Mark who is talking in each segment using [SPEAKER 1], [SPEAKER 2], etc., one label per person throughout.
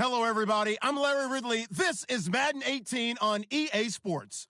[SPEAKER 1] Hello, everybody. I'm Larry Ridley. This is Madden 18 on EA Sports.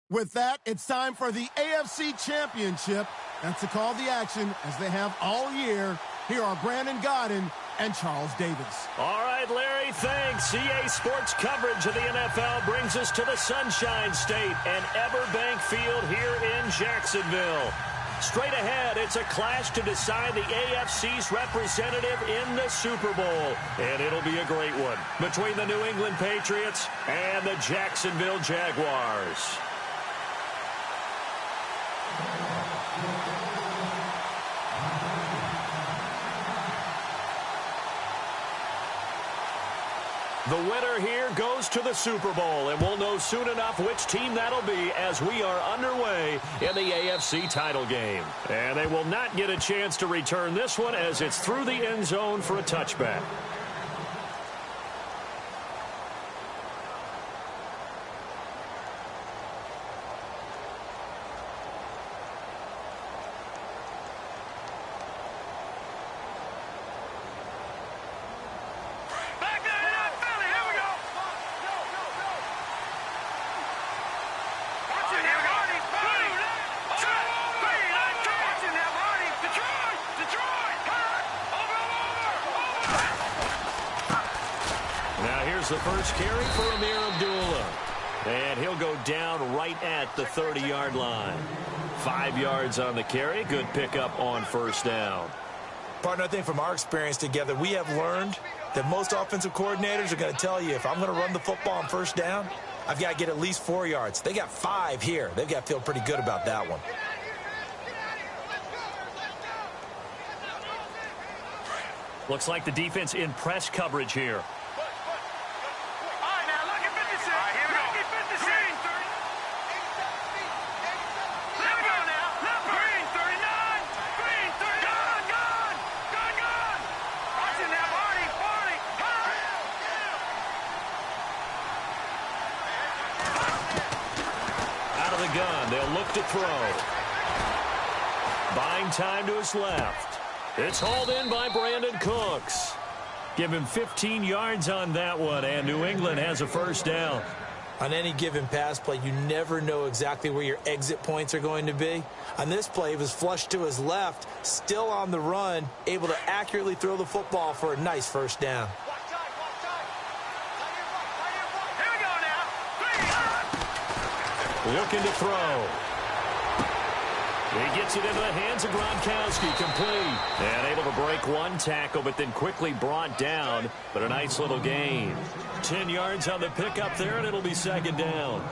[SPEAKER 1] With that, it's time for the AFC Championship. That's to call the action, as they have all year. Here are Brandon Godden and Charles Davis.
[SPEAKER 2] All right, Larry, thanks. EA Sports coverage of the NFL brings us to the Sunshine State and Everbank Field here in Jacksonville. Straight ahead, it's a clash to decide the AFC's representative in the Super Bowl. And it'll be a great one between the New England Patriots and the Jacksonville Jaguars. The winner here goes to the Super Bowl, and we'll know soon enough which team that'll be as we are underway in the AFC title game. And they will not get a chance to return this one as it's through the end zone for a touchback. The first carry for Amir Abdullah. And he'll go down right at the 30-yard line. 5 yards on the carry. Good pickup on first down.
[SPEAKER 3] Partner, I think from our experience together, we have learned that most offensive coordinators are going to tell you, if I'm going to run the football on first down, I've got to get at least 4 yards. They got 5 here. They've got to feel pretty good about that one.
[SPEAKER 2] Looks like the defense in press coverage here. They'll look to throw. Buying time to his left. It's hauled in by Brandon Cooks. Give him 15 yards on that one, and New England has a first down.
[SPEAKER 3] On any given pass play, you never know exactly where your exit points are going to be. On this play, he was flushed to his left, still on the run, able to accurately throw the football for a nice first down.
[SPEAKER 2] Looking to throw. He gets it into the hands of Gronkowski, complete. And able to break one tackle, but then quickly brought down. But a nice little gain. 10 yards on the pickup there, and it'll be second down.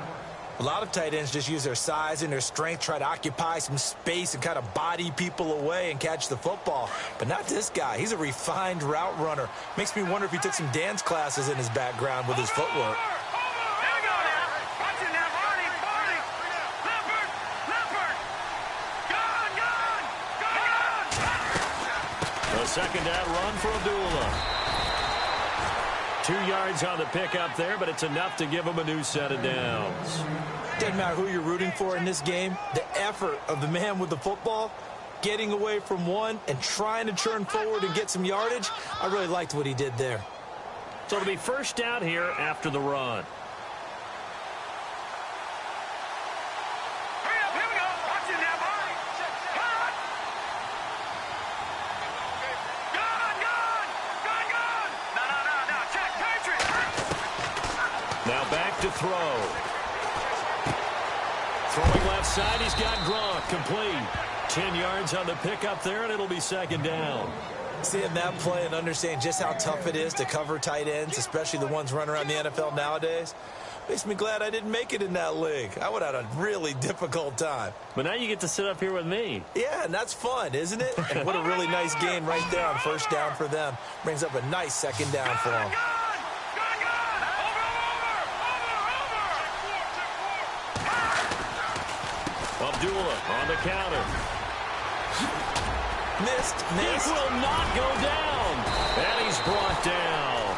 [SPEAKER 3] A lot of tight ends just use their size and their strength, try to occupy some space and kind of body people away and catch the football. But not this guy. He's a refined route runner. Makes me wonder if he took some dance classes in his background with his footwork.
[SPEAKER 2] Second down run for Abdullah. 2 yards on the pickup there, but it's enough to give him a new set of downs.
[SPEAKER 3] Doesn't matter who you're rooting for in this game. The effort of the man with the football, getting away from one and trying to turn forward and get some yardage, I really liked what he did there.
[SPEAKER 2] So it'll be first down here after the run. Now back to throw. Throwing left side, he's got Gronk, complete. 10 yards on the pickup there, and it'll be second down.
[SPEAKER 3] Seeing that play and understanding just how tough it is to cover tight ends, especially the ones running around the NFL nowadays, makes me glad I didn't make it in that league. I would have had a really difficult time.
[SPEAKER 2] But now you get to sit up here with me.
[SPEAKER 3] Yeah, and that's fun, isn't it? And what a really nice gain right there on first down for them. Brings up a nice second down for them.
[SPEAKER 2] Abdullah on the counter.
[SPEAKER 3] Missed.
[SPEAKER 2] He will not go down. And he's brought down.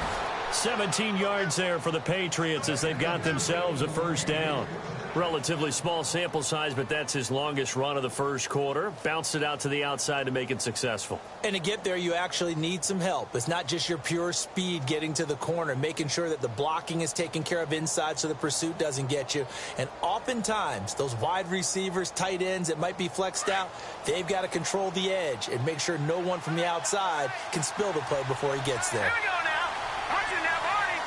[SPEAKER 2] 17 yards there for the Patriots as they've got themselves a first down. Relatively small sample size, but that's his longest run of the first quarter. Bounced it out to the outside to make it successful.
[SPEAKER 3] And to get there, you actually need some help. It's not just your pure speed getting to the corner, making sure that the blocking is taken care of inside so the pursuit doesn't get you. And oftentimes, those wide receivers, tight ends that might be flexed out, they've got to control the edge and make sure no one from the outside can spill the play before he gets there.
[SPEAKER 4] Here we go now. Watch it now, Barney.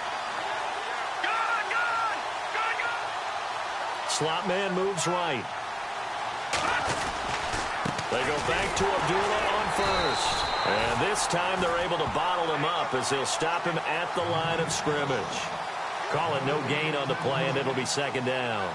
[SPEAKER 2] Slot man moves right. They go back to Abdullah on first. And this time they're able to bottle him up as they'll stop him at the line of scrimmage. Call it no gain on the play, and it'll be second down.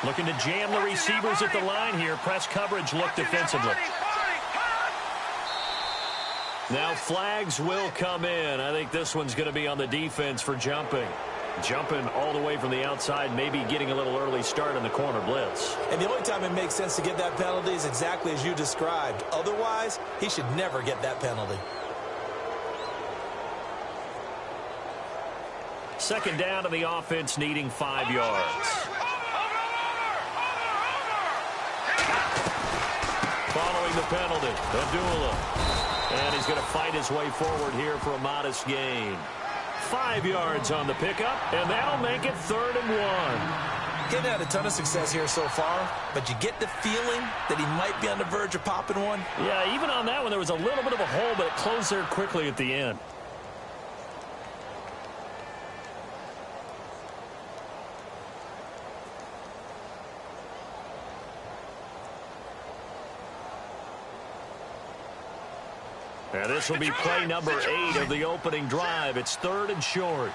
[SPEAKER 2] Looking to jam the receivers at the line here. Press coverage look defensively. Now flags will come in. I think this one's going to be on the defense for jumping. Jumping all the way from the outside, maybe getting a little early start on the corner blitz.
[SPEAKER 3] And the only time it makes sense to get that penalty is exactly as you described. Otherwise, he should never get that penalty.
[SPEAKER 2] Second down to the offense, needing 5 yards. Following the penalty, Abdullah. And he's going to fight his way forward here for a modest gain. 5 yards on the pickup, and that'll make it 3rd and 1.
[SPEAKER 3] Getting had a ton of success here so far, but you get the feeling that he might be on the verge of popping one.
[SPEAKER 2] Yeah, even on that one, there was a little bit of a hole, but it closed there quickly at the end. And this will be play number 8 of the opening drive. It's 3rd and short.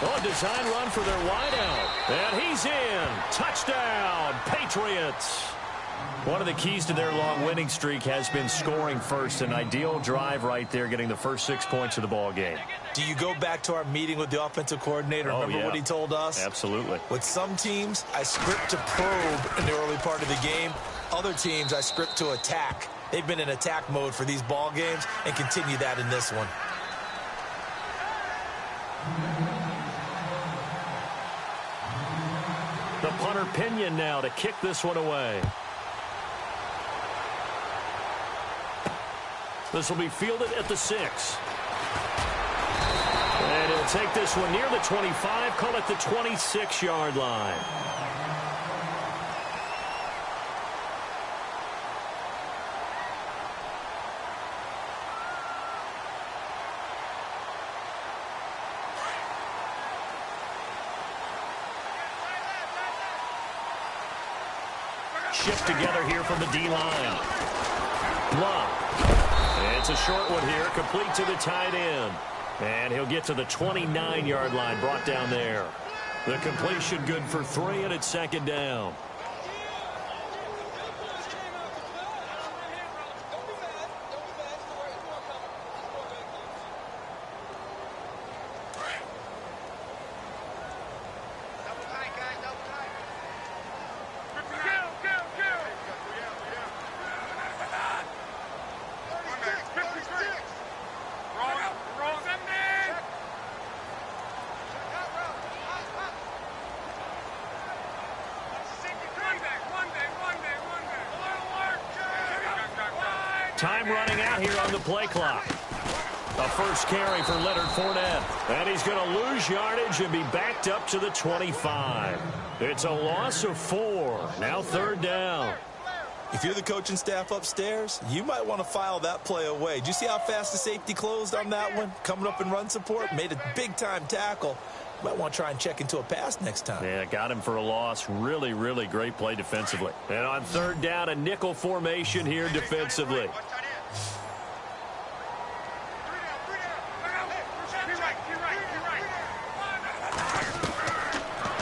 [SPEAKER 2] Oh, a design run for their wideout. And he's in. Touchdown, Patriots. One of the keys to their long winning streak has been scoring first. An ideal drive right there, getting the first 6 points of the ball game.
[SPEAKER 3] Do you go back to our meeting with the offensive coordinator? Remember what he told us?
[SPEAKER 2] Absolutely.
[SPEAKER 3] With some teams, I script to probe in the early part of the game. Other teams, I script to attack. They've been in attack mode for these ball games and continue that in this one.
[SPEAKER 2] The punter Pinion now to kick this one away. This will be fielded at the 6. And he'll take this one near the 25, call it the 26-yard line. Shift together here from the D-line. Block. It's a short one here, complete to the tight end. And he'll get to the 29-yard line, brought down there. The completion good for 3, and it's second down. Time running out here on the play clock. A first carry for Leonard Fournette. And he's going to lose yardage and be backed up to the 25. It's a loss of 4. Now 3rd down.
[SPEAKER 3] If you're the coaching staff upstairs, you might want to file that play away. Did you see how fast the safety closed on that one? Coming up in run support, made a big-time tackle. You might want to try and check into a pass next time.
[SPEAKER 2] Yeah, got him for a loss. Really, really great play defensively. And on 3rd down, a nickel formation here defensively.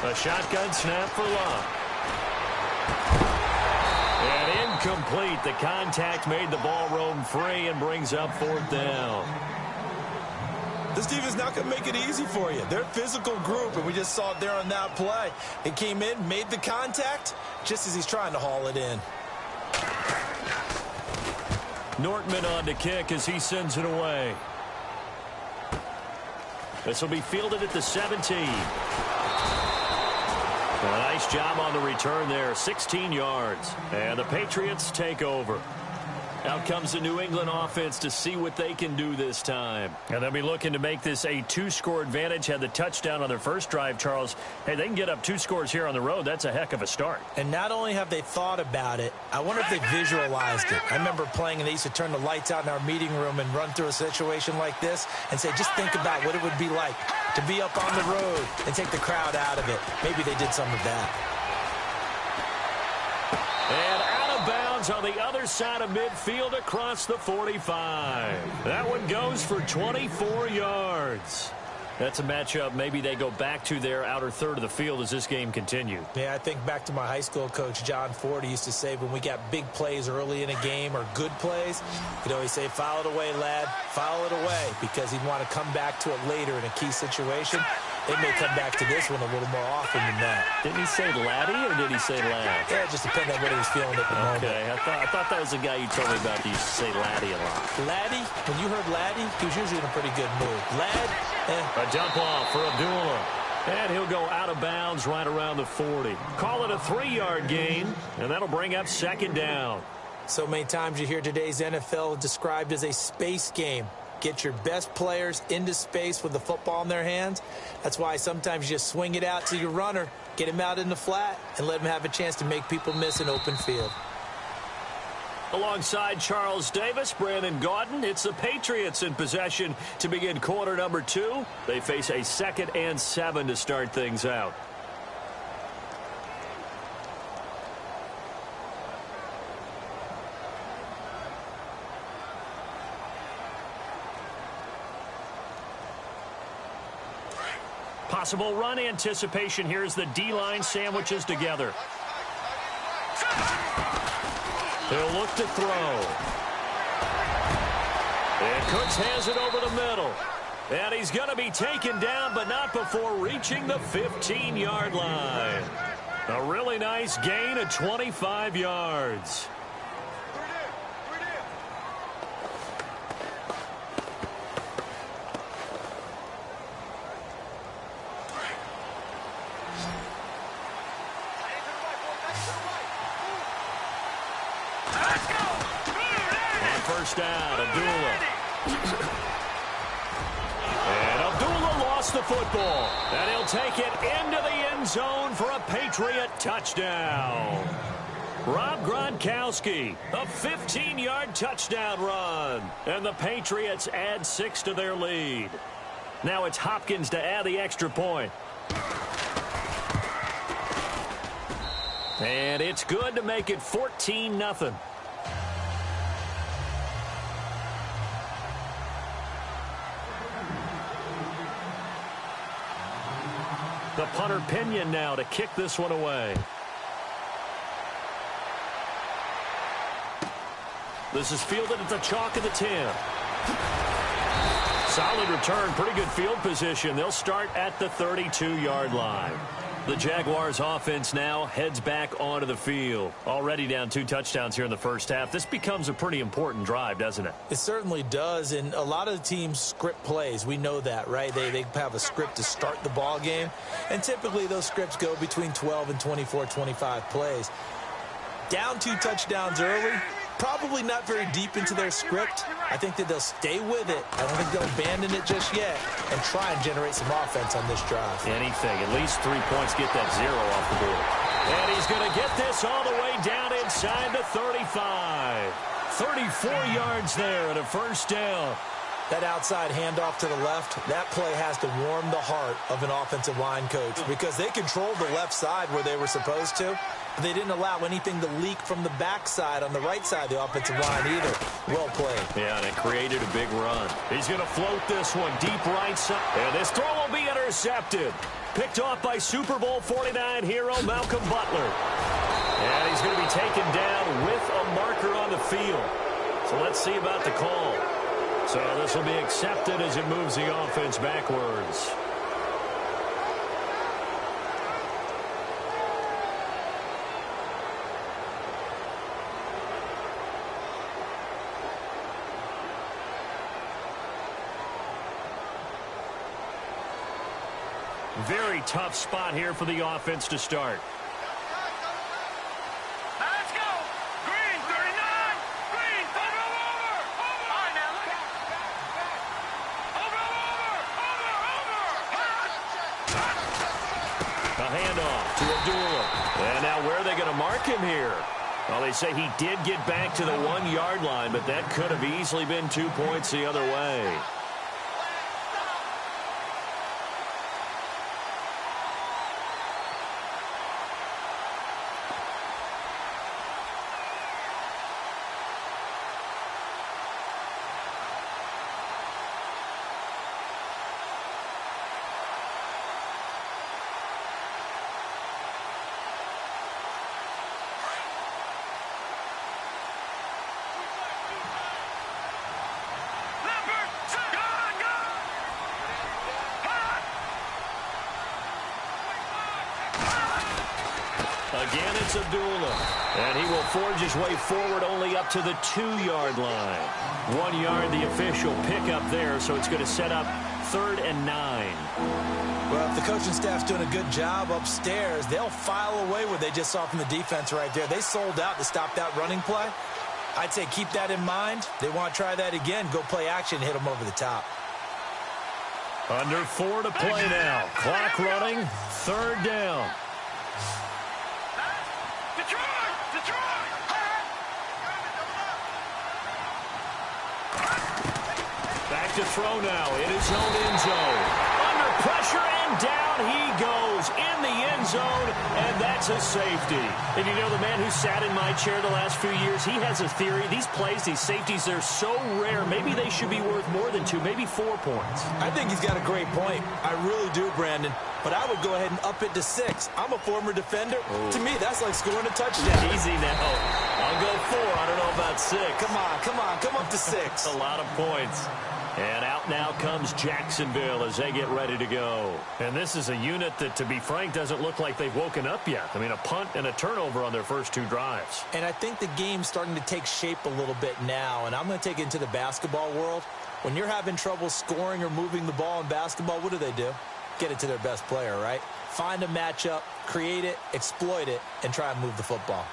[SPEAKER 2] A shotgun snap for Love. And incomplete. The contact made the ball roam free and brings up 4th down.
[SPEAKER 3] This defense not going to make it easy for you. They're a physical group, and we just saw it there on that play. It came in, made the contact, just as he's trying to haul it in.
[SPEAKER 2] Nortman on to kick as he sends it away. This will be fielded at the 17. A nice job on the return there, 16 yards. And the Patriots take over. Out comes the New England offense to see what they can do this time. And they'll be looking to make this a 2-score advantage. Had the touchdown on their first drive, Charles. Hey, they can get up 2 scores here on the road. That's a heck of a start.
[SPEAKER 3] And not only have they thought about it, I wonder if they visualized it. I remember playing, and they used to turn the lights out in our meeting room and run through a situation like this and say, just think about what it would be like to be up on the road and take the crowd out of it. Maybe they did some of that.
[SPEAKER 2] And out of bounds on the other side of midfield across the 45. That one goes for 24 yards. That's a matchup maybe they go back to their outer third of the field as this game continues.
[SPEAKER 3] Yeah, I think back to my high school coach, John Ford. He used to say when we got big plays early in a game or good plays, he'd always say, foul it away, lad, foul it away, because he'd want to come back to it later in a key situation. They may come back to this one a little more often than that.
[SPEAKER 2] Didn't he say laddie or did he say lad?
[SPEAKER 3] Yeah, it just depends on what he was feeling at the moment.
[SPEAKER 2] Okay, I thought that was the guy you told me about. He used to say laddie a lot.
[SPEAKER 3] Laddie, when you heard laddie, he was usually in a pretty good mood. Lad,
[SPEAKER 2] A dump off for Abdullah. And he'll go out of bounds right around the 40. Call it a 3-yard gain, and that'll bring up 2nd down.
[SPEAKER 3] So many times you hear today's NFL described as a space game. Get your best players into space with the football in their hands. That's why sometimes you just swing it out to your runner, get him out in the flat, and let him have a chance to make people miss an open field.
[SPEAKER 2] Alongside Charles Davis, Brandon Gaudin, it's the Patriots in possession to begin quarter number 2. They face a 2nd and 7 to start things out. Possible run anticipation here as the D-line sandwiches together. He'll look to throw. And Cooks has it over the middle. And he's going to be taken down, but not before reaching the 15-yard line. A really nice gain of 25 yards. First down, Abdullah. And Abdullah lost the football. And he'll take it into the end zone for a Patriot touchdown. Rob Gronkowski, a 15-yard touchdown run. And the Patriots add 6 to their lead. Now it's Hopkins to add the extra point. And it's good to make it 14-0. The punter Pinion now to kick this one away. This is fielded at the chalk of the 10. Solid return, pretty good field position. They'll start at the 32-yard line. The Jaguars offense now heads back onto the field. Already down 2 touchdowns here in the first half. This becomes a pretty important drive, doesn't it?
[SPEAKER 3] It certainly does, and a lot of the teams script plays. We know that, right? They have a script to start the ball game, and typically those scripts go between 12 and 24, 25 plays. Down 2 touchdowns early, probably not very deep into their script. I think that they'll stay with it. I don't think they'll abandon it just yet and try and generate some offense on this drive.
[SPEAKER 2] Anything. At least 3 points, get that 0 off the board. And he's going to get this all the way down inside the 35. 34 yards there and a first down.
[SPEAKER 3] That outside handoff to the left, that play has to warm the heart of an offensive line coach because they controlled the left side where they were supposed to. But they didn't allow anything to leak from the backside on the right side of the offensive line either. Well played.
[SPEAKER 2] Yeah, and it created a big run. He's going to float this one deep right side. And this throw will be intercepted. intercepted. Picked off by Super Bowl 49 hero Malcolm Butler. And he's going to be taken down with a marker on the field. So let's see about the call. So this will be accepted as it moves the offense backwards. Very tough spot here for the offense to start.
[SPEAKER 4] Let's go. Green, 39. Green, over. All right, now look. Over.
[SPEAKER 2] A handoff to Abdullah. And now where are they going to mark him here? Well, they say he did get back to the 1-yard line, but that could have easily been 2 points the other way. Again, it's Abdullah. And he will forge his way forward only up to the 2-yard line. 1 yard, the official pickup there, so it's going to set up 3rd and 9.
[SPEAKER 3] Well, if the coaching staff's doing a good job upstairs, they'll file away what they just saw from the defense right there. They sold out to stop that running play. I'd say keep that in mind. They want to try that again. Go play action and hit them over the top.
[SPEAKER 2] Under 4 to play now. Clock running. 3rd down. Back to throw now in his own end zone. Under pressure and down he goes in the end zone, and that's a safety. And you know, the man who sat in my chair the last few years, he has a theory. These plays, these safeties, they're so rare. Maybe they should be worth more than 2, maybe 4 points.
[SPEAKER 3] I think he's got a great point. I really do, Brandon. But I would go ahead and up it to 6. I'm a former defender.
[SPEAKER 2] Ooh.
[SPEAKER 3] To me, that's like scoring a touchdown.
[SPEAKER 2] Easy now. I'll go 4. I don't know about 6.
[SPEAKER 3] Come on. Come up to 6.
[SPEAKER 2] A lot of points. And out now comes Jacksonville as they get ready to go. And this is a unit that, to be frank, doesn't look like they've woken up yet. I mean, a punt and a turnover on their first 2 drives.
[SPEAKER 3] And I think the game's starting to take shape a little bit now. And I'm going to take it into the basketball world. When you're having trouble scoring or moving the ball in basketball, what do? Get it to their best player, right? Find a matchup, create it, exploit it, and try and move the football.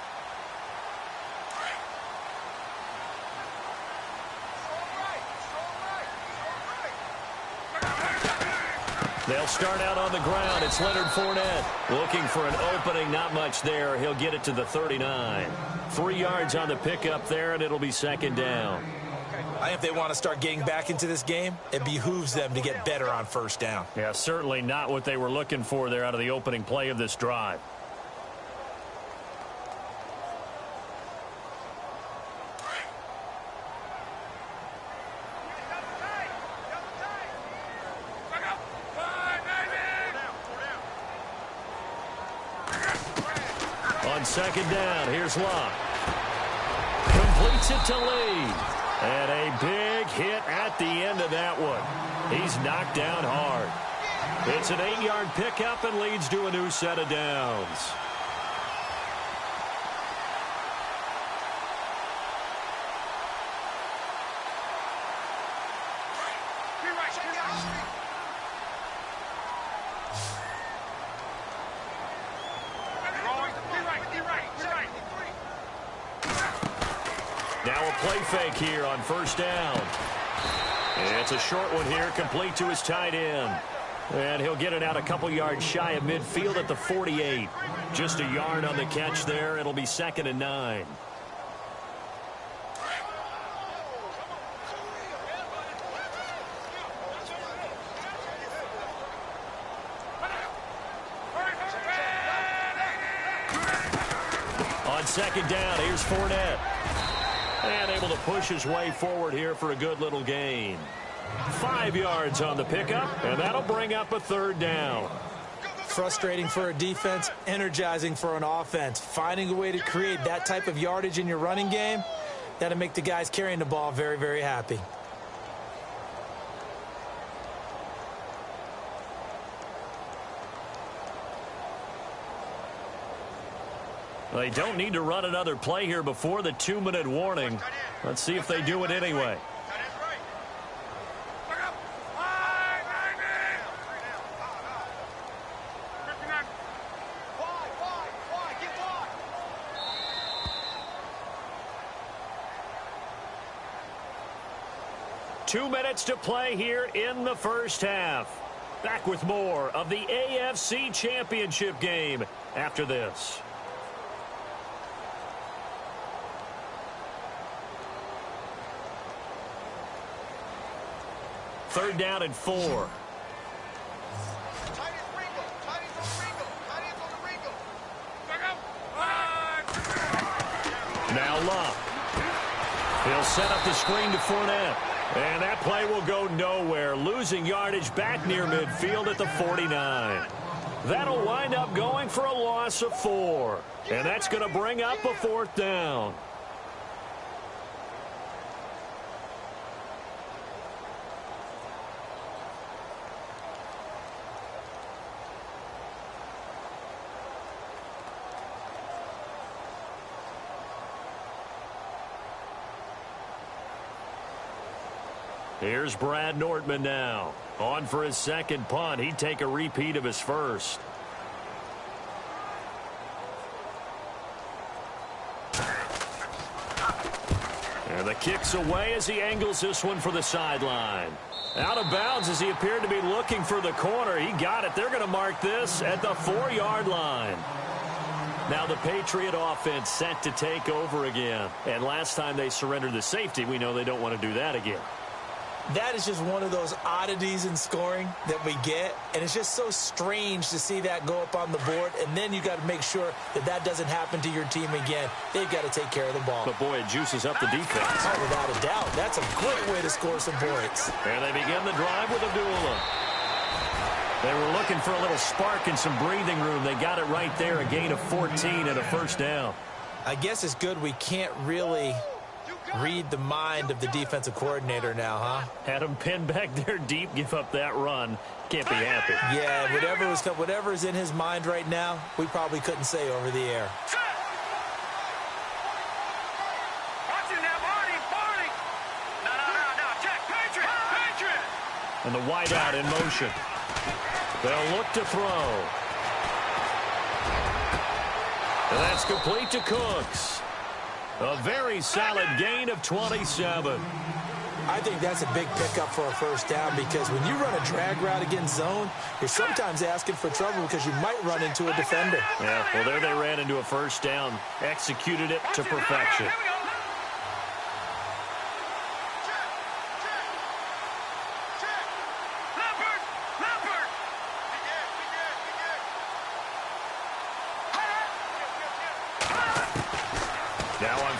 [SPEAKER 2] They'll start out on the ground. It's Leonard Fournette looking for an opening. Not much there. He'll get it to the 39. 3 yards on the pickup there, and it'll be 2nd down.
[SPEAKER 3] I think if they want to start getting back into this game, it behooves them to get better on 1st down.
[SPEAKER 2] Yeah, certainly not what they were looking for there out of the opening play of this drive. On 2nd down, here's Locke. Completes it to Lee. And a big hit at the end of that one. He's knocked down hard. It's an 8-yard pickup and leads to a new set of downs. Now a play fake here on 1st down. It's a short one here, complete to his tight end. And he'll get it out a couple yards shy of midfield at the 48. Just a yard on the catch there. It'll be 2nd and 9. On 2nd down, here's Fournette. And able to push his way forward here for a good little gain. 5 yards on the pickup, and that'll bring up a third down.
[SPEAKER 3] Frustrating for a defense, energizing for an offense. Finding a way to create that type of yardage in your running game, that'll make the guys carrying the ball very, very happy.
[SPEAKER 2] They don't need to run another play here before the 2-minute warning. Let's see if they do it anyway. Two minutes to play here in the first half. Back with more of the AFC Championship game after this. Third down and 4. Now Love. He'll set up the screen to Fournette. And that play will go nowhere, losing yardage back near midfield at the 49. That'll wind up going for a loss of 4. And that's going to bring up a fourth down. Here's Brad Nortman now. On for his second punt. He'd take a repeat of his first. And the kick's away as he angles this one for the sideline. Out of bounds as he appeared to be looking for the corner. He got it. They're going to mark this at the 4-yard line. Now the Patriot offense set to take over again. And last time they surrendered the safety, we know they don't want to do that again.
[SPEAKER 3] That is just one of those oddities in scoring that we get, and it's just so strange to see that go up on the board, and then you got to make sure that that doesn't happen to your team again. They've got to take care of the ball.
[SPEAKER 2] But, boy, it juices up the defense.
[SPEAKER 3] Oh, without a doubt. That's a great way to score some points.
[SPEAKER 2] And they begin the drive with Abdullah. They were looking for a little spark and some breathing room. They got it right there, a gain of 14 and a first down.
[SPEAKER 3] I guess it's good we can't really read the mind of the defensive coordinator now, huh?
[SPEAKER 2] Had him pinned back there deep, give up that run. Can't be happy.
[SPEAKER 3] Yeah, whatever is in his mind right now, we probably couldn't say over the air.
[SPEAKER 2] And the wideout in motion. They'll look to throw. And that's complete to Cooks. A very solid gain of 27.
[SPEAKER 3] I think that's a big pickup for a first down because when you run a drag route against zone, you're sometimes asking for trouble because you might run into a defender.
[SPEAKER 2] Yeah, well, there they ran into a first down. Executed it to perfection.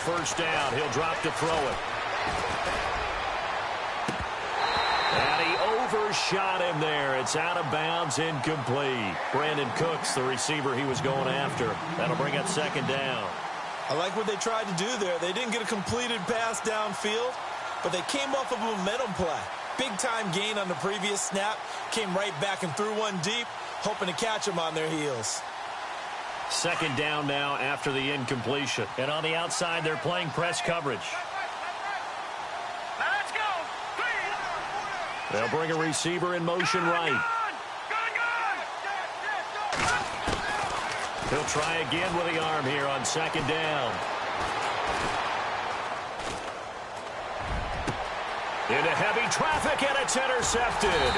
[SPEAKER 2] First down. He'll drop to throw it. And he overshot him there. It's out of bounds, incomplete. Brandon Cooks, the receiver he was going after. That'll bring up second down.
[SPEAKER 3] I like what they tried to do there. They didn't get a completed pass downfield, but they came off of a momentum play. Big-time gain on the previous snap. Came right back and threw one deep, hoping to catch them on their heels.
[SPEAKER 2] Second down now after the incompletion. And on the outside, they're playing press coverage.
[SPEAKER 4] Now let's go.
[SPEAKER 2] They'll bring a receiver in motion right. He'll try again with the arm here on second down. Into heavy traffic, and it's intercepted.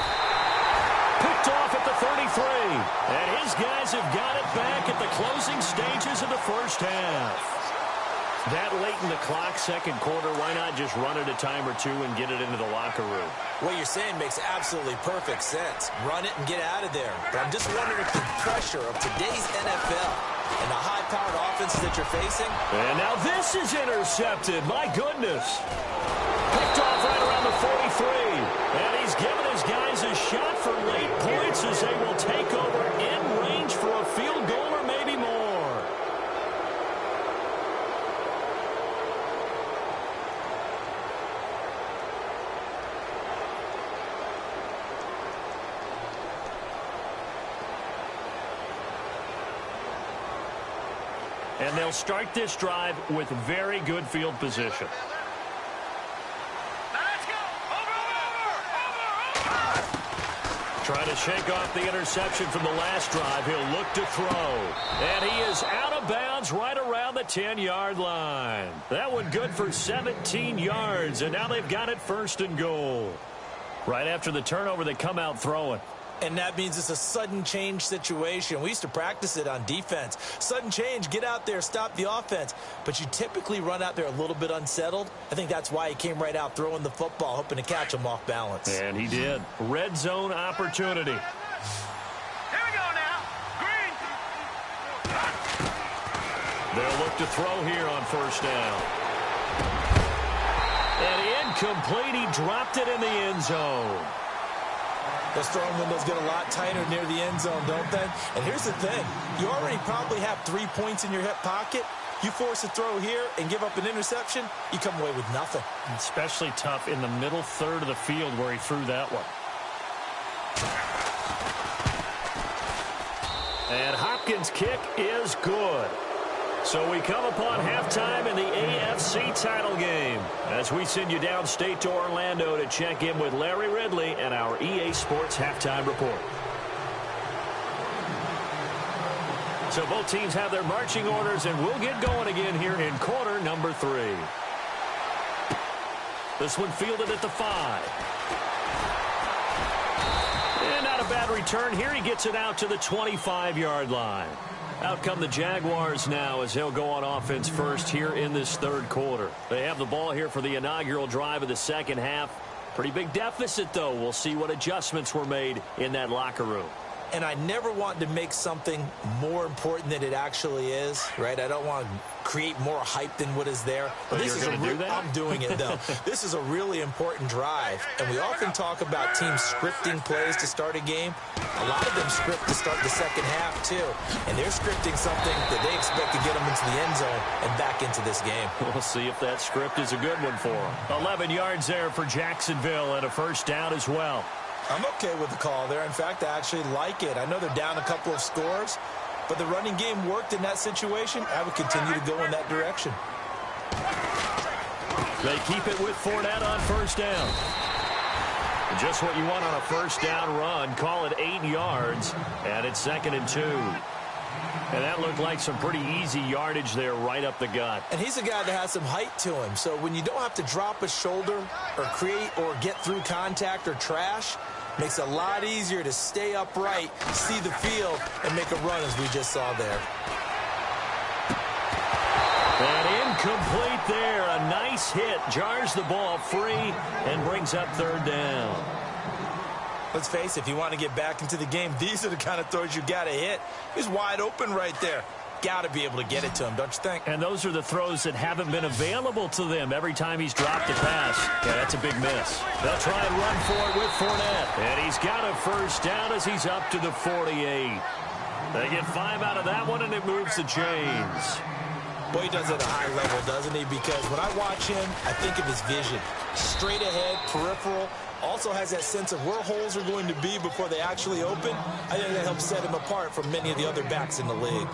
[SPEAKER 2] Picked off at the 33. And his guys have got it back at the closing stages of the first half. That late in the clock, second quarter, why not just run it a time or two and get it into the locker room?
[SPEAKER 3] What you're saying makes absolutely perfect sense. Run it and get out of there. But I'm just wondering if the pressure of today's NFL and the high-powered offenses that you're facing.
[SPEAKER 2] And now this is intercepted. My goodness. Picked off right around the 45. And he's given his guys a shot for late points as they will take over in range for a field goal or maybe more. And they'll start this drive with very good field position. Trying to shake off the interception from the last drive. He'll look to throw. And he is out of bounds right around the 10-yard line. That one good for 17 yards. And now they've got it first and goal. Right after the turnover, they come out throwing.
[SPEAKER 3] And that means it's a sudden change situation. We used to practice it on defense. Sudden change, get out there, stop the offense. But you typically run out there a little bit unsettled. I think that's why he came right out throwing the football, hoping to catch him off balance.
[SPEAKER 2] And he did. Red zone opportunity.
[SPEAKER 4] Here we go now. Green.
[SPEAKER 2] They'll look to throw here on first down. And incomplete. He dropped it in the end zone.
[SPEAKER 3] Those throwing windows get a lot tighter near the end zone, don't they? And here's the thing. You already probably have 3 points in your hip pocket. You force a throw here and give up an interception, you come away with nothing.
[SPEAKER 2] Especially tough in the middle third of the field where he threw that one. And Hopkins' kick is good. So we come upon halftime in the AFC title game as we send you downstate to Orlando to check in with Larry Ridley and our EA Sports halftime report. So both teams have their marching orders, and we'll get going again here in quarter number 3. This one fielded at the 5. And not a bad return here. He gets it out to the 25-yard line. Out come the Jaguars now as they'll go on offense first here in this third quarter. They have the ball here for the inaugural drive of the second half. Pretty big deficit, though. We'll see what adjustments were made in that locker room.
[SPEAKER 3] And I never want to make something more important than it actually is, right? I don't want to create more hype than what is there.
[SPEAKER 2] But this is
[SPEAKER 3] I'm doing it, though. This is a really important drive. And we often talk about teams scripting plays to start a game. A lot of them script to start the second half, too. And they're scripting something that they expect to get them into the end zone and back into this game.
[SPEAKER 2] We'll see if that script is a good one for them. 11 yards there for Jacksonville and a first down as well.
[SPEAKER 3] I'm okay with the call there. In fact, I actually like it. I know they're down a couple of scores, but the running game worked in that situation. I would continue to go in that direction.
[SPEAKER 2] They keep it with Fournette on first down. Just what you want on a first down run. Call it 8 yards, and it's 2nd and 2. And that looked like some pretty easy yardage there right up the gut.
[SPEAKER 3] And he's a guy that has some height to him. So when you don't have to drop a shoulder or create or get through contact or trash, makes it a lot easier to stay upright, see the field, and make a run as we just saw there.
[SPEAKER 2] And incomplete there. A nice hit. Jars the ball free and brings up third down.
[SPEAKER 3] Let's face it, if you want to get back into the game, these are the kind of throws you got to hit. He's wide open right there. Got to be able to get it to him, don't you think?
[SPEAKER 2] And those are the throws that haven't been available to them every time he's dropped a pass. Yeah, that's a big miss. They'll try and run for it with Fournette. And he's got a first down as he's up to the 48. They get 5 out of that one, and it moves the chains.
[SPEAKER 3] Boy, he does it at a high level, doesn't he? Because when I watch him, I think of his vision. Straight ahead, peripheral. Also has that sense of where holes are going to be before they actually open. I think that helps set him apart from many of the other backs in the league.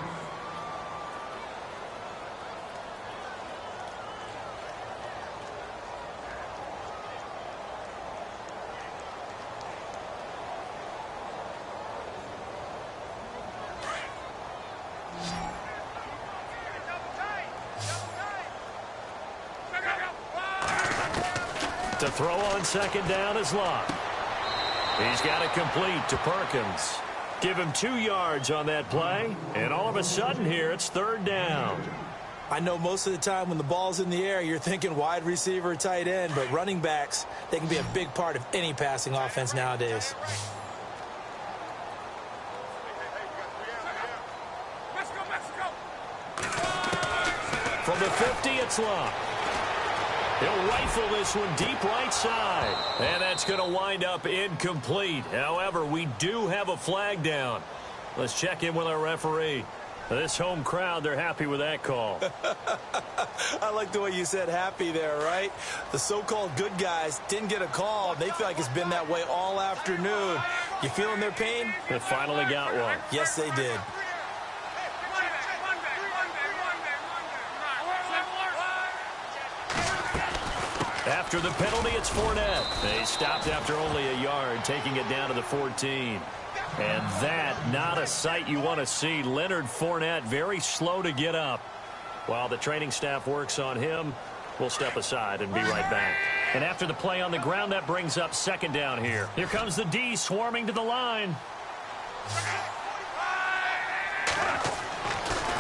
[SPEAKER 2] To throw on second down is Locke. He's got it complete to Perkins. Give him 2 yards on that play, and all of a sudden here it's third down.
[SPEAKER 3] I know most of the time when the ball's in the air, you're thinking wide receiver, tight end, but running backs, they can be a big part of any passing offense nowadays.
[SPEAKER 2] From the 50, it's Locke. He'll rifle this one deep right side. And that's going to wind up incomplete. However, we do have a flag down. Let's check in with our referee. This home crowd, they're happy with that call.
[SPEAKER 3] I like the way you said happy there, right? The so-called good guys didn't get a call. They feel like it's been that way all afternoon. You feeling their pain?
[SPEAKER 2] They finally got one.
[SPEAKER 3] Yes, they did.
[SPEAKER 2] After the penalty, it's Fournette. They stopped after only a yard, taking it down to the 14. And that, not a sight you want to see. Leonard Fournette, very slow to get up. While the training staff works on him, we'll step aside and be right back. And after the play on the ground, that brings up second down here. Here comes the D swarming to the line.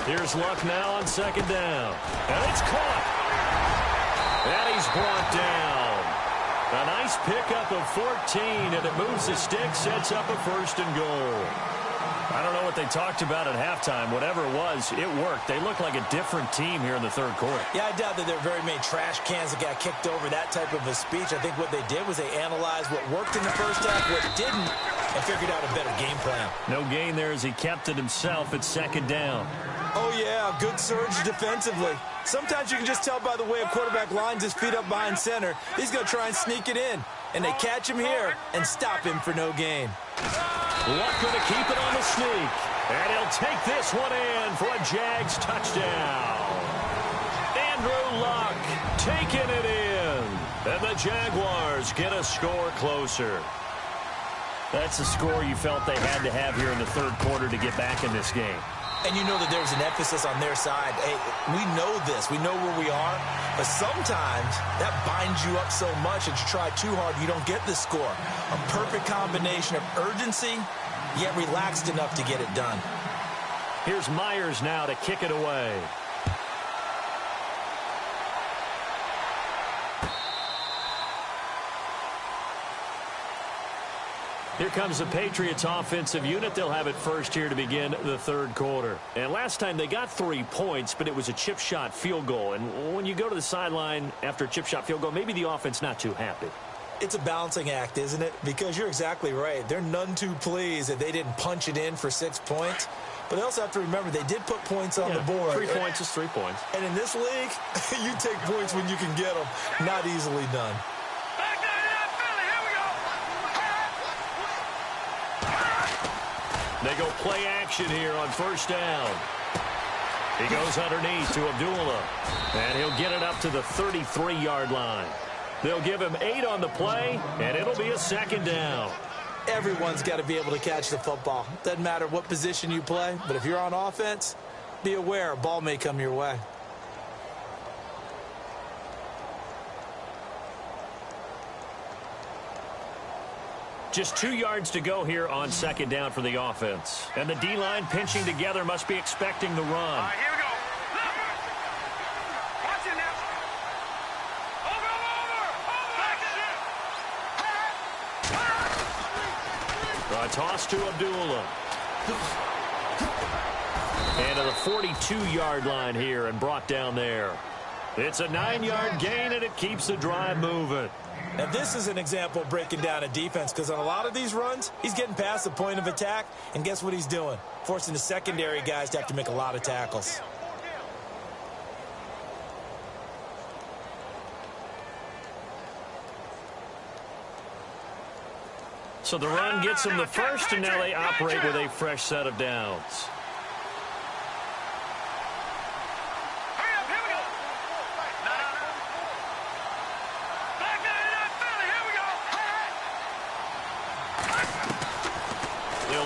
[SPEAKER 2] Here's Luck now on second down. And it's caught. And he's brought down. A nice pickup of 14, and it moves the stick, sets up a 1st and goal. I don't know what they talked about at halftime. Whatever it was, it worked. They look like a different team here in the third quarter.
[SPEAKER 3] Yeah, I doubt that there are very many trash cans that got kicked over, that type of a speech. I think what they did was they analyzed what worked in the first half, what didn't, and figured out a better game plan.
[SPEAKER 2] No gain there as he kept it himself at second down.
[SPEAKER 3] Oh, yeah, good surge defensively. Sometimes you can just tell by the way a quarterback lines his feet up behind center. He's going to try and sneak it in. And they catch him here and stop him for no gain.
[SPEAKER 2] Luck going to keep it on the sneak. And he'll take this one in for a Jags touchdown. Andrew Luck taking it in. And the Jaguars get a score closer. That's the score you felt they had to have here in the third quarter to get back in this game.
[SPEAKER 3] And you know that there's an emphasis on their side. Hey, we know this. We know where we are. But sometimes that binds you up so much that you try too hard, you don't get the score. A perfect combination of urgency, yet relaxed enough to get it done.
[SPEAKER 2] Here's Myers now to kick it away. Here comes the Patriots offensive unit. They'll have it first here to begin the third quarter. And last time they got 3 points, but it was a chip shot field goal. And when you go to the sideline after a chip shot field goal, maybe the offense not too happy.
[SPEAKER 3] It's a balancing act, isn't it? Because you're exactly right. They're none too pleased that they didn't punch it in for 6 points. But they also have to remember they did put points on the board.
[SPEAKER 2] 3 points is 3 points.
[SPEAKER 3] And in this league, you take points when you can get them. Not easily done.
[SPEAKER 2] They go play action here on first down. He goes underneath to Abdullah. And he'll get it up to the 33-yard line. They'll give him 8 on the play, and it'll be a second down.
[SPEAKER 3] Everyone's got to be able to catch the football. Doesn't matter what position you play, but if you're on offense, be aware a ball may come your way.
[SPEAKER 2] Just 2 yards to go here on second down for the offense. And the D-line pinching together must be expecting the run.
[SPEAKER 4] All right, here we go. Watch it now. Over.
[SPEAKER 2] A toss to Abdullah. And to the 42-yard line here and brought down there. It's a 9-yard gain, and it keeps the drive moving.
[SPEAKER 3] Now, this is an example of breaking down a defense because on a lot of these runs, he's getting past the point of attack, and guess what he's doing? Forcing the secondary guys to have to make a lot of tackles.
[SPEAKER 2] So the run gets them the first, and now they operate with a fresh set of downs.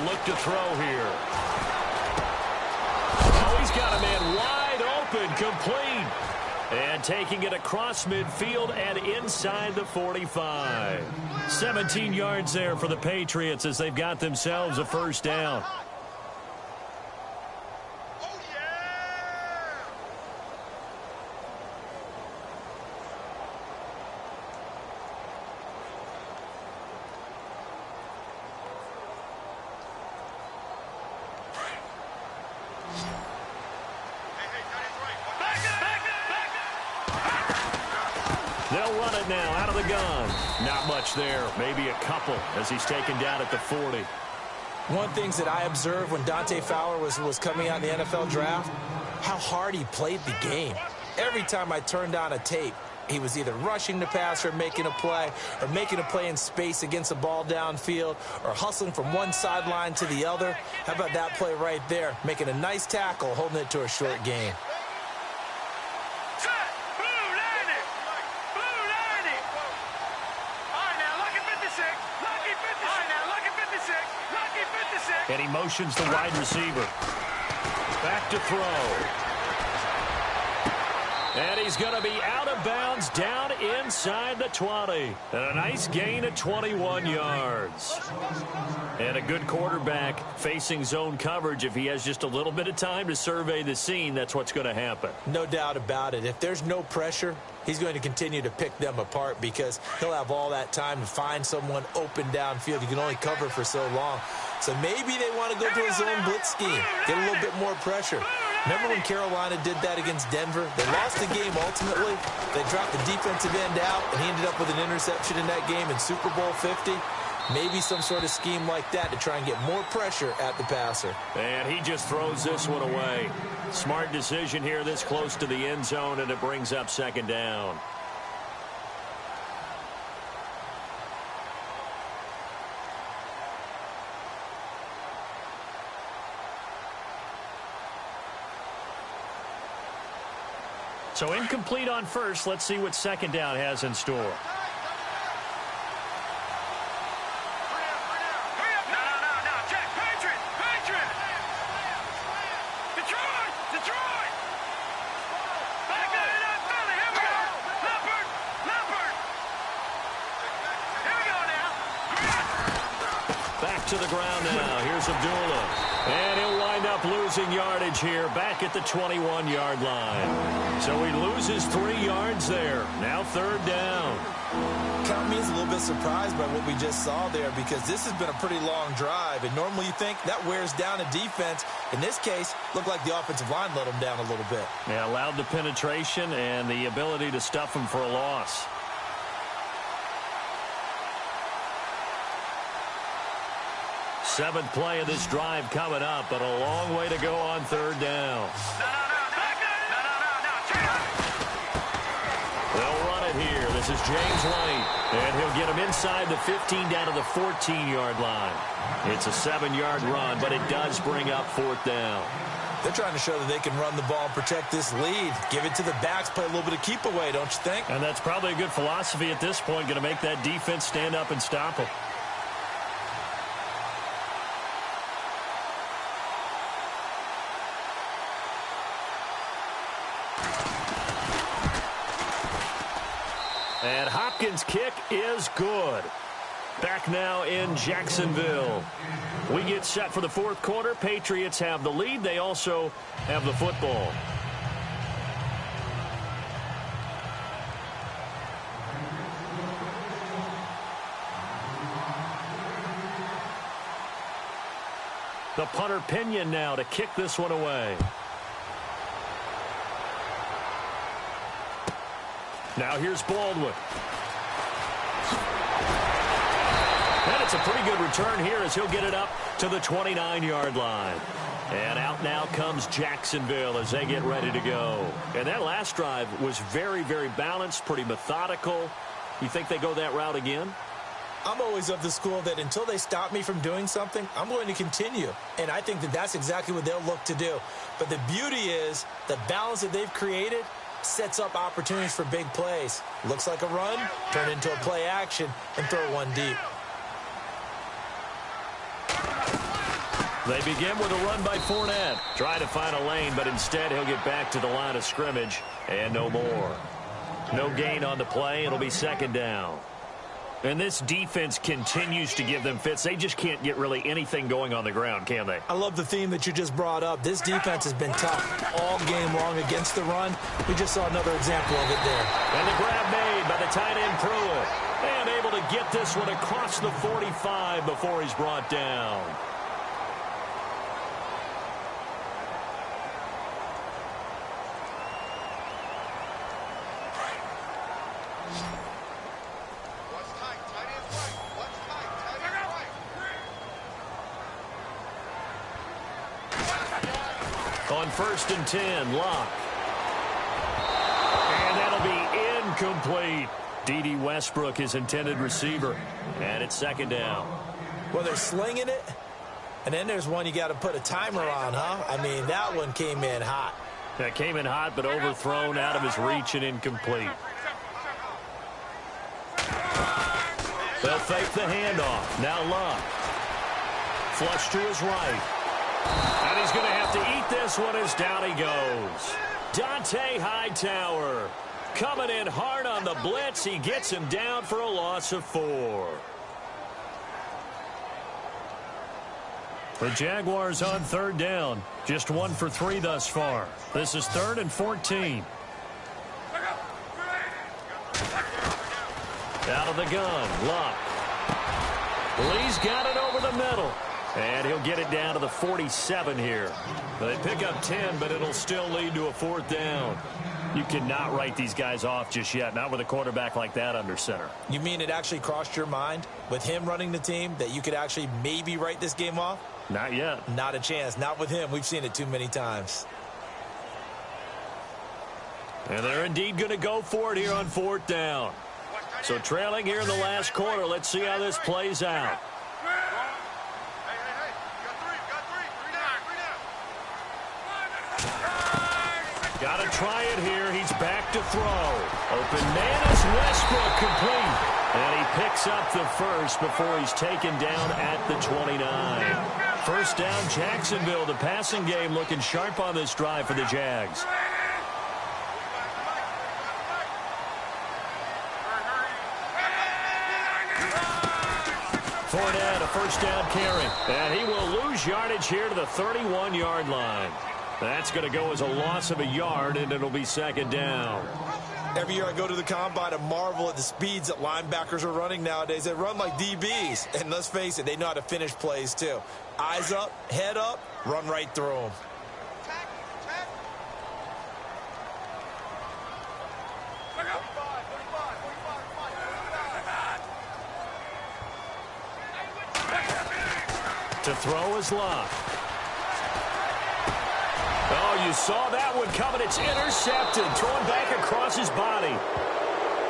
[SPEAKER 2] Look to throw here. Oh, he's got a man wide open, complete. And taking it across midfield and inside the 45. 17 yards there for the Patriots as they've got themselves a first down. They'll run it now out of the gun. Not much there. Maybe a couple as he's taken down at the 40.
[SPEAKER 3] One thing that I observed when Dante Fowler was coming out in the NFL draft, how hard he played the game. Every time I turned on a tape, he was either rushing the passer, or making a play in space against a ball downfield, or hustling from one sideline to the other. How about that play right there? Making a nice tackle, holding it to a short gain.
[SPEAKER 2] And he motions the wide receiver. Back to throw. And he's going to be out of bounds down inside the 20. And a nice gain of 21 yards. And a good quarterback facing zone coverage. If he has just a little bit of time to survey the scene, that's what's going to happen.
[SPEAKER 3] No doubt about it. If there's no pressure, he's going to continue to pick them apart because he'll have all that time to find someone open downfield. You can only cover for so long. So maybe they want to go to a zone blitz scheme, get a little bit more pressure. Remember when Carolina did that against Denver? They lost the game ultimately. They dropped the defensive end out, and he ended up with an interception in that game in Super Bowl 50. Maybe some sort of scheme like that to try and get more pressure at the passer.
[SPEAKER 2] And he just throws this one away. Smart decision here this close to the end zone, and it brings up second down. So incomplete on first. Let's see what second down has in store.
[SPEAKER 4] No. Check. Patriot. Detroit. Back to the Philly. Here we go. Leopard. Here we go now.
[SPEAKER 2] Back to the ground now. Here's Abdullah. And he'll wind up losing yardage here back at the 21-yard line. So he loses 3 yards there. Now third down.
[SPEAKER 3] Count me as a little bit surprised by what we just saw there because this has been a pretty long drive. And normally you think that wears down a defense. In this case, looked like the offensive line let them down a little bit.
[SPEAKER 2] Yeah, allowed the penetration and the ability to stuff them for a loss. Seventh play of this drive coming up, but a long way to go on third down. They'll run it here. This is James White, and he'll get him inside the 15 down to the 14-yard line. It's a 7-yard run, but it does bring up fourth down.
[SPEAKER 3] They're trying to show that they can run the ball and protect this lead. Give it to the backs, play a little bit of keep away, don't you think?
[SPEAKER 2] And that's probably a good philosophy at this point, going to make that defense stand up and stop them. And Hopkins' kick is good. Back now in Jacksonville. We get set for the fourth quarter. Patriots have the lead. They also have the football. The punter Pinion now to kick this one away. Now here's Baldwin. And it's a pretty good return here as he'll get it up to the 29-yard line. And out now comes Jacksonville as they get ready to go. And that last drive was very, very balanced, pretty methodical. You think they go that route again?
[SPEAKER 3] I'm always of the school that until they stop me from doing something, I'm going to continue. And I think that that's exactly what they'll look to do. But the beauty is the balance that they've created sets up opportunities for big plays. Looks like a run, turn it into a play action, and throw one deep.
[SPEAKER 2] They begin with a run by Fournette. Try to find a lane, but instead he'll get back to the line of scrimmage and no more. No gain on the play. It'll be second down. And this defense continues to give them fits. They just can't get really anything going on the ground, can they?
[SPEAKER 3] I love the theme that you just brought up. This defense has been tough all game long against the run. We just saw another example of it there.
[SPEAKER 2] And the grab made by the tight end Pruitt. And able to get this one across the 45 before he's brought down. On 1st and 10, Locke. And that'll be incomplete. D.D. Westbrook, his intended receiver. And it's 2nd down.
[SPEAKER 3] Well, they're slinging it. And then there's one you got to put a timer on, huh? I mean, that one came in hot.
[SPEAKER 2] That came in hot, but overthrown out of his reach and incomplete. They'll fake the handoff. Now Locke. Flush to his right. And he's going to have to eat this one as down he goes. Dante Hightower coming in hard on the blitz. He gets him down for a loss of 4. The Jaguars on 3rd down. Just 1 for 3 thus far. This is 3rd and 14. Out of the gun, Locke. Lee's got it over the middle. And he'll get it down to the 47 here. They pick up 10, but it'll still lead to a 4th down. You cannot write these guys off just yet, not with a quarterback like that under center.
[SPEAKER 3] You mean it actually crossed your mind with him running the team that you could actually maybe write this game off?
[SPEAKER 2] Not yet.
[SPEAKER 3] Not a chance. Not with him. We've seen it too many times.
[SPEAKER 2] And they're indeed going to go for it here on 4th down. So trailing here in the last quarter. Let's see how this plays out. Got to try it here. He's back to throw. Open man is Westbrook, complete. And he picks up the first before he's taken down at the 29. 1st down, Jacksonville. The passing game looking sharp on this drive for the Jags. Fournette, a 1st down carry. And he will lose yardage here to the 31-yard line. That's going to go as a loss of a yard, and it'll be 2nd down.
[SPEAKER 3] Every year I go to the combine and marvel at the speeds that linebackers are running nowadays. They run like DBs. And let's face it, they know how to finish plays too. Eyes up, head up, run right through them.
[SPEAKER 2] To throw is Locke. Oh, you saw that one coming. It's intercepted. Thrown back across his body.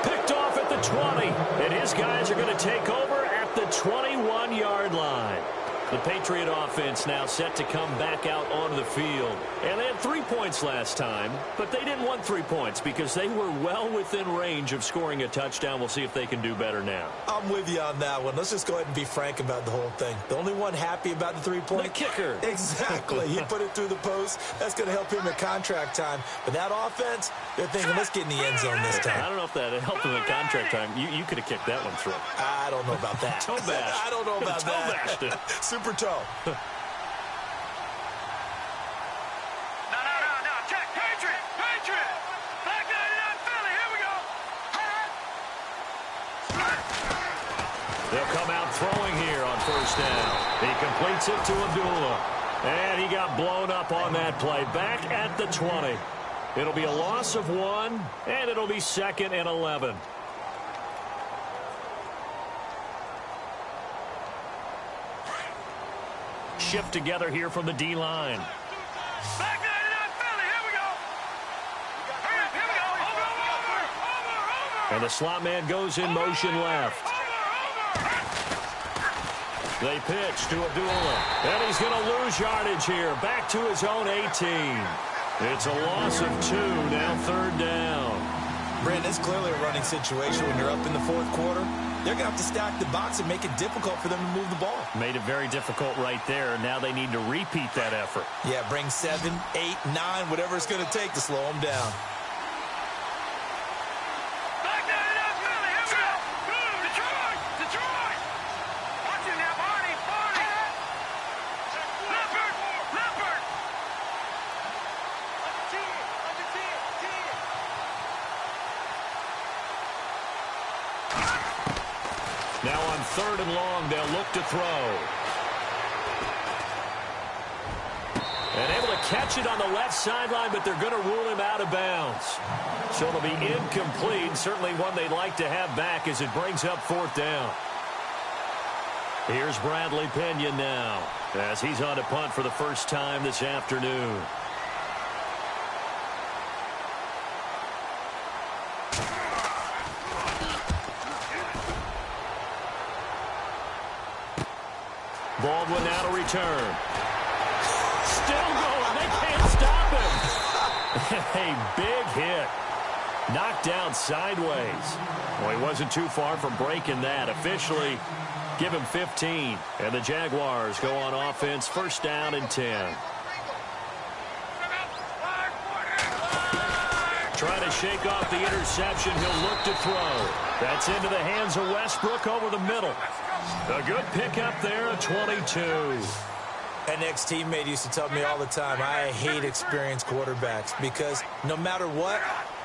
[SPEAKER 2] Picked off at the 20. And his guys are going to take over at the 21-yard line. The Patriot offense now set to come back out onto the field. And they had 3 points last time, but they didn't want 3 points because they were well within range of scoring a touchdown. We'll see if they can do better now.
[SPEAKER 3] I'm with you on that one. Let's just go ahead and be frank about the whole thing. The only one happy about the 3-point?
[SPEAKER 2] The kicker.
[SPEAKER 3] Exactly. He put it through the post. That's going to help him at contract time. But that offense, they're thinking, let's get in the end zone this time.
[SPEAKER 2] I don't know if that helped him at contract time. You could have kicked that one through.
[SPEAKER 3] I don't know about that.
[SPEAKER 2] Toe bash.
[SPEAKER 3] I don't know about
[SPEAKER 2] Toe bashed it.
[SPEAKER 3] Super toe.
[SPEAKER 4] No. Check. Patriot. Back 99 Philly. Here we go.
[SPEAKER 2] They'll come out throwing here on 1st down. He completes it to Abdullah. And he got blown up on that play. Back at the 20. It'll be a loss of 1, and it'll be 2nd and 11. Shift together here from the D-line.
[SPEAKER 4] Back 99 Philly. Here we go. Here we go. Over.
[SPEAKER 2] And the slot man goes in motion left. They pitch to Abdullah. And he's going to lose yardage here. Back to his own 18. It's a loss of 2. Now 3rd down.
[SPEAKER 3] Brandon, it's clearly a running situation when you're up in the 4th quarter. They're going to have to stack the box and make it difficult for them to move the ball. Made it very difficult right there. Now they need to repeat that effort. Yeah, bring 7, 8, 9, whatever it's going to take to slow them down.
[SPEAKER 4] Back 99 Philly. Here we go. Detroit. Watch it now, Barney. Leopard. Under 10.
[SPEAKER 2] Now on 3rd and long, they'll look to throw. And able to catch it on the left sideline, but they're going to rule him out of bounds. So it'll be incomplete. Certainly one they'd like to have back as it brings up 4th down. Here's Bradley Pinion now as he's on to punt for the first time this afternoon. return. Still going. They can't stop him. A big hit. Knocked down sideways. Well, he wasn't too far from breaking that. Officially, give him 15. And the Jaguars go on offense, first down and 10. Trying to shake off the interception. He'll look to throw. That's into the hands of Westbrook over the middle. A good pickup there at 22.
[SPEAKER 3] An ex-teammate used to tell me all the time, I hate experienced quarterbacks because no matter what,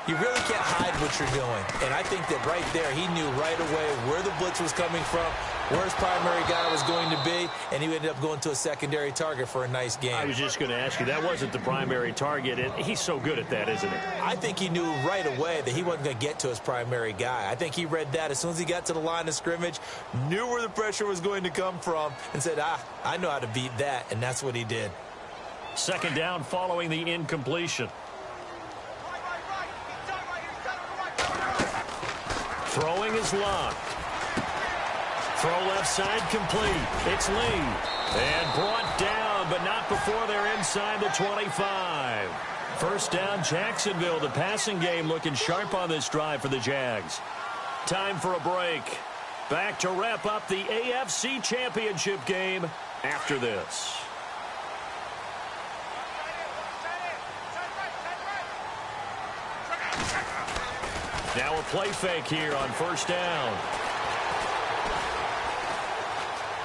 [SPEAKER 3] you really can't hide what you're doing. And I think that right there, he knew right away where the blitz was coming from, where his primary guy was going to be, and he ended up going to a secondary target for a nice game.
[SPEAKER 2] I was just going to ask you, that wasn't the primary target, and he's so good at that, isn't he?
[SPEAKER 3] I think he knew right away that he wasn't going to get to his primary guy. I think he read that as soon as he got to the line of scrimmage, knew where the pressure was going to come from, and said, I know how to beat that, and that's what he did.
[SPEAKER 2] Second down following the incompletion. Throwing is locked. Throw left side complete. It's Lee. And brought down, but not before they're inside the 25. First down, Jacksonville. The passing game looking sharp on this drive for the Jags. Time for a break. Back to wrap up the AFC Championship game after this. Now a play fake here on first down.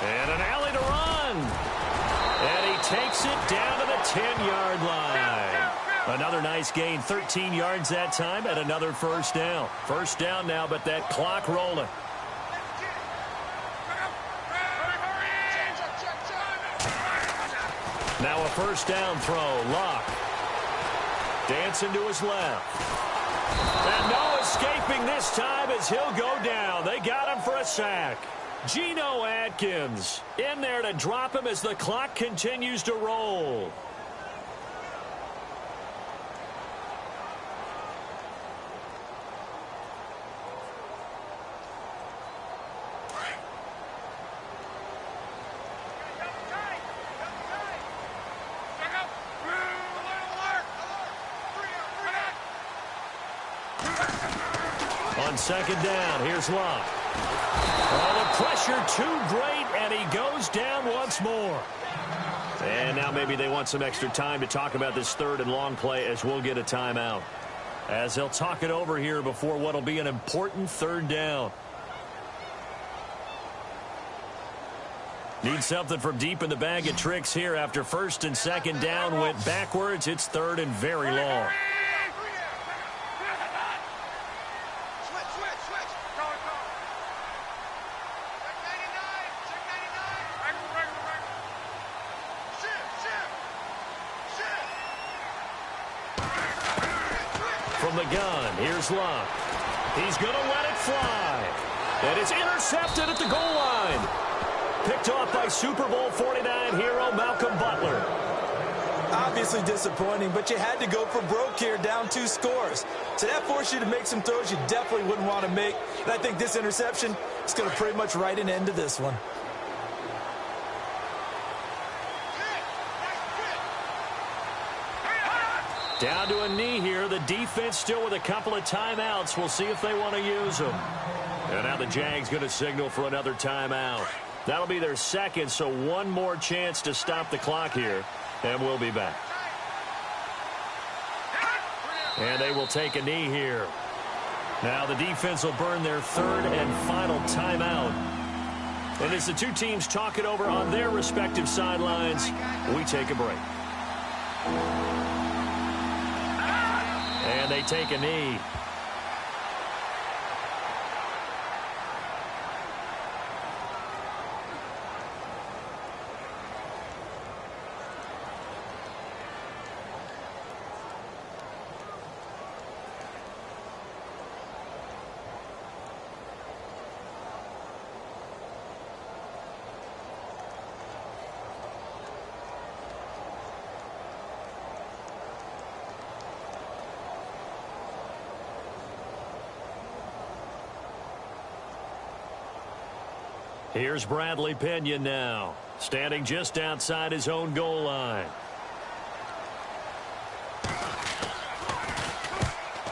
[SPEAKER 2] And an alley to run. And he takes it down to the 10-yard line. Another nice gain, 13 yards that time, and another first down. First down now, but that clock rolling. Now a first down throw. Lock. Dancing to his left. And no escaping this time as he'll go down. They got him for a sack. Geno Atkins in there to drop him as the clock continues to roll. On second down, here's Locke. Oh, the pressure too great, and he goes down once more. And now maybe they want some extra time to talk about this third and long play as we'll get a timeout. As they'll talk it over here before what will be an important third down. Need something from deep in the bag of tricks here after first and second down went backwards. It's third and very long. From the gun, here's Locke. He's going to let it fly. And it's intercepted at the goal line. Picked off by Super Bowl 49 hero Malcolm Butler.
[SPEAKER 3] Obviously disappointing, but you had to go for broke here, down 2 scores. So that forced you to make some throws you definitely wouldn't want to make. And I think this interception is going to pretty much write an end to this one.
[SPEAKER 2] Down to a knee here. The defense still with a couple of timeouts. We'll see if they want to use them. And now the Jags going to signal for another timeout. That'll be their second, so one more chance to stop the clock here. And we'll be back. And they will take a knee here. Now the defense will burn their third and final timeout. And as the two teams talk it over on their respective sidelines, we take a break. And they take a knee. Here's Bradley Pinion now. standing just outside his own goal line.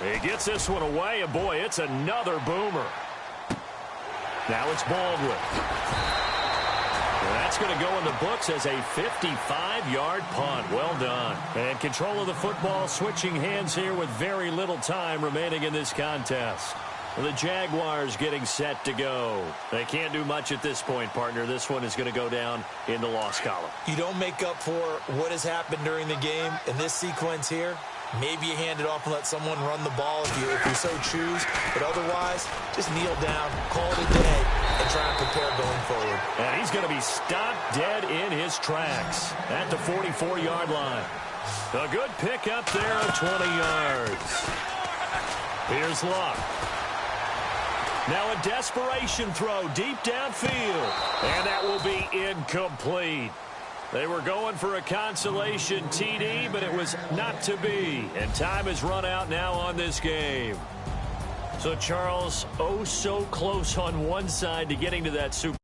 [SPEAKER 2] He gets this one away, and boy, it's another boomer. Now it's Baldwin. And that's going to go in the books as a 55-yard punt. Well done. And control of the football, switching hands here with very little time remaining in this contest. The Jaguars getting set to go. They can't do much at this point, partner. This one is going to go down in the loss column.
[SPEAKER 3] You don't make up for what has happened during the game in this sequence here. Maybe you hand it off and let someone run the ball if you so choose. But otherwise, just kneel down, call it a day, and try and prepare going forward.
[SPEAKER 2] And he's going to be stopped dead in his tracks at the 44-yard line. A good pick up there of 20 yards. Here's Luck. Now a desperation throw deep downfield. And that will be incomplete. They were going for a consolation TD, but it was not to be. And time has run out now on this game. So, Charles, oh so close on one side to getting to that Super